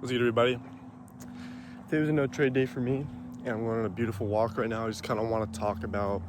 What's good, everybody? Today was a no trade day for me, and I'm going on a beautiful walk right now. I just kind of want to talk about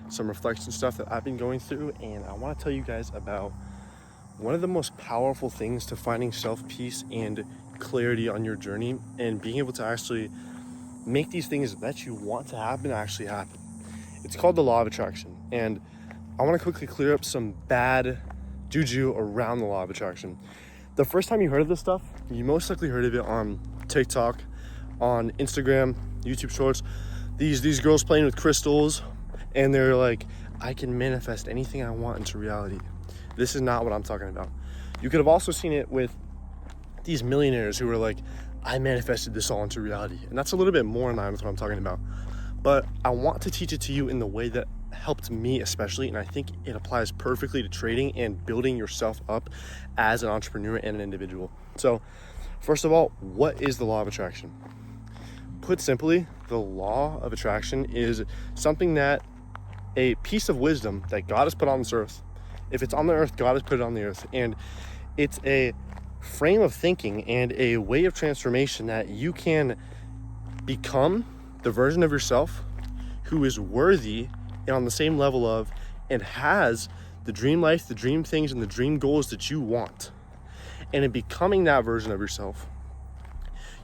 some reflection stuff that I've been going through, and I want to tell you guys about one of the most powerful things to finding self-peace and clarity on your journey and being able to actually make these things that you want to happen actually happen. It's called the law of attraction, and I want to quickly clear up some bad juju around the law of attraction. The first time you heard of this stuff, you most likely heard of it on TikTok, on Instagram, YouTube Shorts. These girls playing with crystals, and they're like, I can manifest anything I want into reality. This is not what I'm talking about. You could have also seen it with these millionaires who were like, I manifested this all into reality. And that's a little bit more in line with what I'm talking about. But I want to teach it to you in the way that helped me especially, and I think it applies perfectly to trading and building yourself up as an entrepreneur and an individual. So first of all, what is the law of attraction? Put simply, the law of attraction is something that a piece of wisdom that God has put on this earth. If it's on the earth, God has put it on the earth, and it's a frame of thinking and a way of transformation that you can become the version of yourself who is worthy and on the same level of and has the dream life, the dream things, and the dream goals that you want. And in becoming that version of yourself,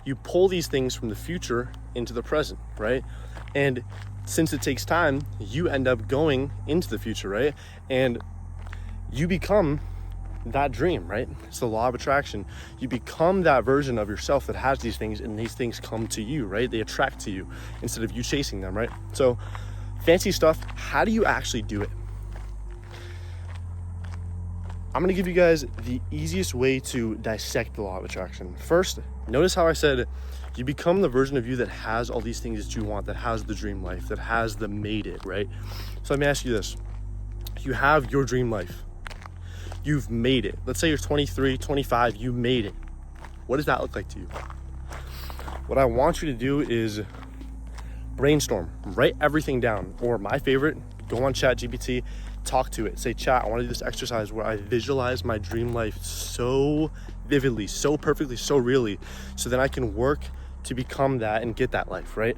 you pull these things from the future into the present, right? And since it takes time, you end up going into the future, right? And you become that dream, right? It's the law of attraction. You become that version of yourself that has these things, and these things come to you, right? They attract to you instead of you chasing them, right? So fancy stuff, how do you actually do it? I'm gonna give you guys the easiest way to dissect the law of attraction. First, notice how I said you become the version of you that has all these things that you want, that has the dream life, that has the made it, right? So let me ask you this. You have your dream life. You've made it. Let's say you're 23, 25, you made it. What does that look like to you? What I want you to do is brainstorm, write everything down, or my favorite, go on ChatGPT, talk to it, say, chat, I want to do this exercise where I visualize my dream life so vividly, so perfectly, so really, so then I can work to become that and get that life, right?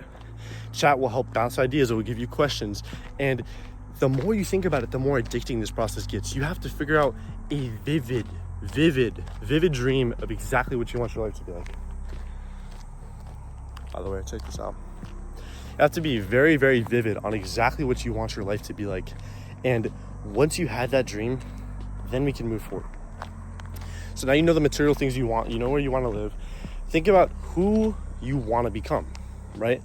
Chat will help bounce ideas, it will give you questions, and the more you think about it, the more addicting this process gets. You have to figure out a vivid dream of exactly what you want your life to be like. By the way, check this out. You have to be very, very vivid on exactly what you want your life to be like. And once you had that dream, then we can move forward. So now you know the material things you want, you know where you want to live. Think about who you want to become, right?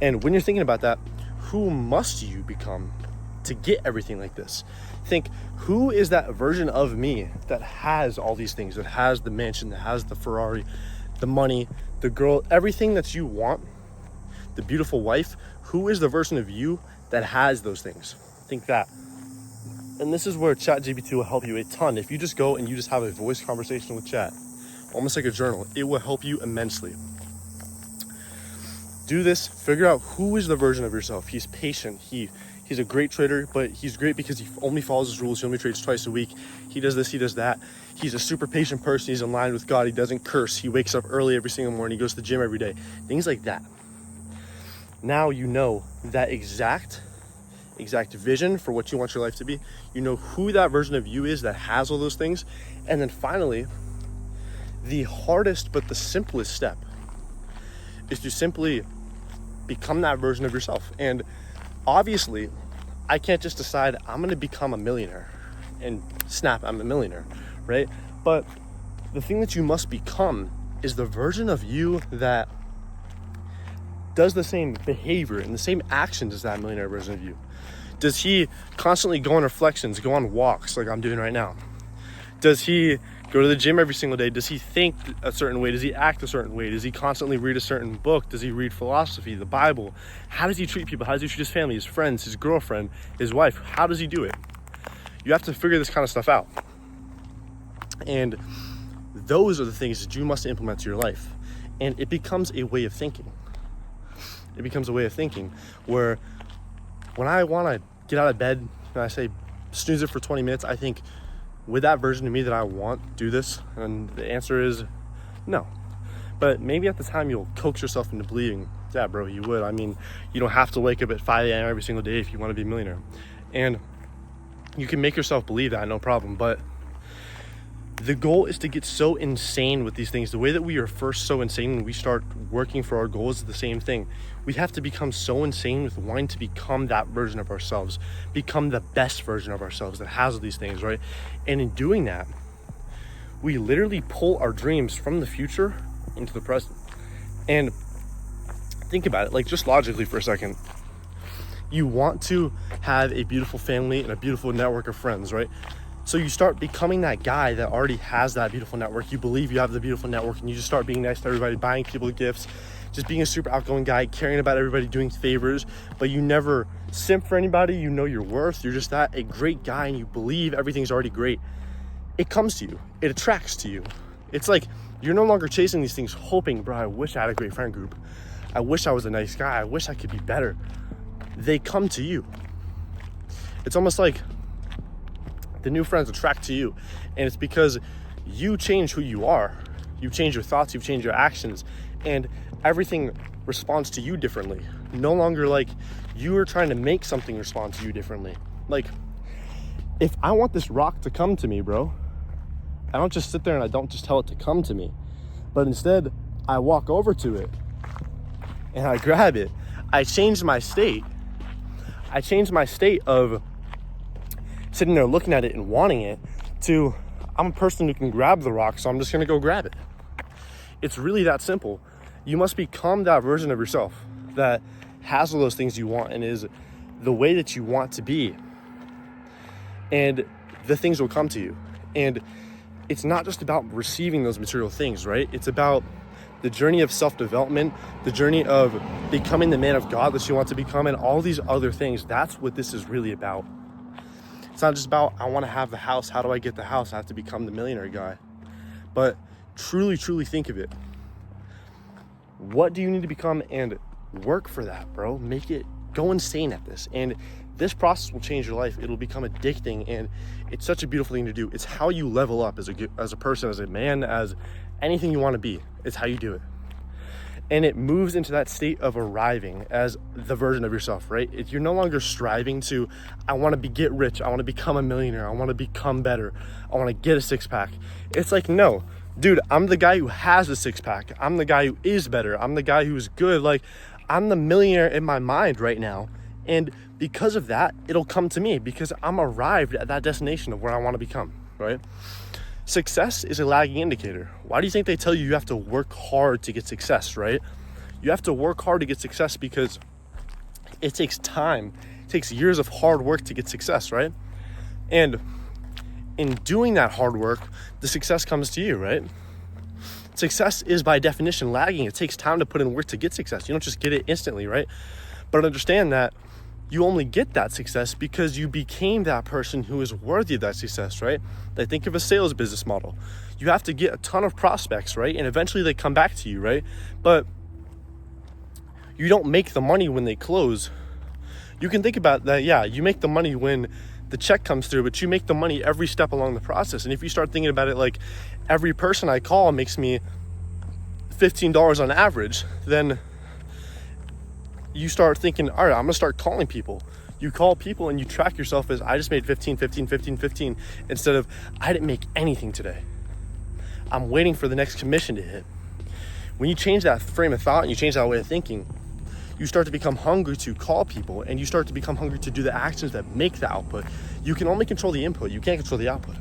And when you're thinking about that, who must you become to get everything like this? Think, who is that version of me that has all these things, that has the mansion, that has the Ferrari, the money, the girl, everything that you want, the beautiful wife? Who is the version of you that has those things? Think that. And this is where ChatGPT will help you a ton. If you just go and you just have a voice conversation with Chat, almost like a journal, it will help you immensely. Do this, figure out who is the version of yourself. He's patient, he's a great trader, but he's great because he only follows his rules. He only trades twice a week. He does this, he does that. He's a super patient person. He's in line with God. He doesn't curse. He wakes up early every single morning. He goes to the gym every day. Things like that. Now you know that exact vision for what you want your life to be. You know who that version of you is that has all those things. And then finally, the hardest but the simplest step is to simply become that version of yourself. And obviously, I can't just decide I'm going to become a millionaire and snap, I'm a millionaire, right? But the thing that you must become is the version of you that does the same behavior and the same actions as that millionaire version of you. Does he constantly go on reflections, go on walks like I'm doing right now? Does he go to the gym every single day? Does he think a certain way? Does he act a certain way? Does he constantly read a certain book? Does he read philosophy, the Bible? How does he treat people? How does he treat his family, his friends, his girlfriend, his wife? How does he do it? You have to figure this kind of stuff out. And those are the things that you must implement to your life. And it becomes a way of thinking. It becomes a way of thinking where when I want to get out of bed and I say snooze it for 20 minutes, I think, with that version of me that I want, do this? And the answer is no. But maybe at the time you'll coax yourself into believing, yeah, bro, you would. I mean, you don't have to wake up at 5 a.m. every single day if you want to be a millionaire. And you can make yourself believe that, no problem. But the goal is to get so insane with these things. The way that we are first so insane when we start working for our goals is the same thing. We have to become so insane with wanting to become that version of ourselves, become the best version of ourselves that has all these things, right? And in doing that, we literally pull our dreams from the future into the present. And think about it, like just logically for a second. You want to have a beautiful family and a beautiful network of friends, right? So you start becoming that guy that already has that beautiful network. You believe you have the beautiful network, and you just start being nice to everybody, buying people gifts, just being a super outgoing guy, caring about everybody, doing favors, but you never simp for anybody. You know your worth. You're just a great guy, and you believe everything's already great. It comes to you. It attracts to you. It's like you're no longer chasing these things hoping, bro, I wish I had a great friend group. I wish I was a nice guy. I wish I could be better. They come to you. It's almost like the new friends attract to you, and it's because you change who you are. You change your thoughts, you change your actions, and everything responds to you differently. No longer like you are trying to make something respond to you differently. Like, if I want this rock to come to me, bro, I don't just sit there and I don't just tell it to come to me, but instead I walk over to it and I grab it. I change my state. I change my state of sitting there looking at it and wanting it to, I'm a person who can grab the rock, so I'm just gonna go grab it. It's really that simple. You must become that version of yourself that has all those things you want and is the way that you want to be. And the things will come to you. And it's not just about receiving those material things, right? It's about the journey of self-development, the journey of becoming the man of God that you want to become, and all these other things. That's what this is really about. It's not just about, I want to have the house. How do I get the house? I have to become the millionaire guy. But truly, truly think of it. What do you need to become, and work for that, bro? Make it, go insane at this. And this process will change your life. It'll become addicting, and it's such a beautiful thing to do. It's how you level up as a person, as a man, as anything you want to be. It's how you do it. And it moves into that state of arriving as the version of yourself, right? You're no longer striving to, I want to get rich. I want to become a millionaire. I want to become better. I want to get a six pack. It's like, no, dude, I'm the guy who has a six pack. I'm the guy who is better. I'm the guy who's good. Like, I'm the millionaire in my mind right now. And because of that, it'll come to me because I'm arrived at that destination of where I want to become, right? Success is a lagging indicator. Why do you think they tell you have to work hard to get success, right? You have to work hard to get success because it takes time. It takes years of hard work to get success, right? And in doing that hard work, the success comes to you, right? Success is by definition lagging. It takes time to put in work to get success. You don't just get it instantly, right? But understand that you only get that success because you became that person who is worthy of that success, right? Like, think of a sales business model. You have to get a ton of prospects, right? And eventually they come back to you, right? But you don't make the money when they close. You can think about that. Yeah, you make the money when the check comes through, but you make the money every step along the process. And if you start thinking about it like every person I call makes me $15 on average, then you start thinking, all right, I'm gonna start calling people. You call people and you track yourself as, I just made 15, instead of, I didn't make anything today. I'm waiting for the next commission to hit. When you change that frame of thought and you change that way of thinking, you start to become hungry to call people, and you start to become hungry to do the actions that make the output. You can only control the input. You can't control the output.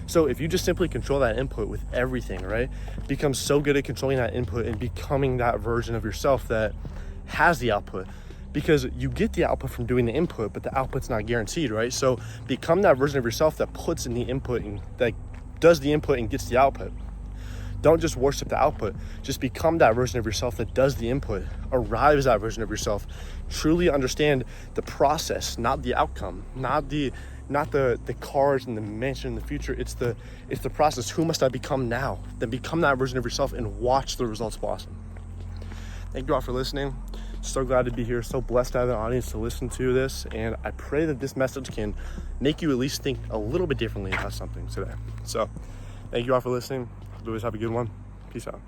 So if you just simply control that input with everything, right? Become so good at controlling that input and becoming that version of yourself that has the output, because you get the output from doing the input, but the output's not guaranteed, right? So become that version of yourself that puts in the input and that does the input and gets the output. Don't just worship the output. Just become that version of yourself that does the input, arrive as that version of yourself. Truly understand the process, not the outcome, not the cars and the mansion in the future. It's the process. Who must I become now? Then become that version of yourself and watch the results blossom. Thank you all for listening. So glad to be here. So blessed to have an audience to listen to this. And I pray that this message can make you at least think a little bit differently about something today. So thank you all for listeing. Always have a good one. Peace out.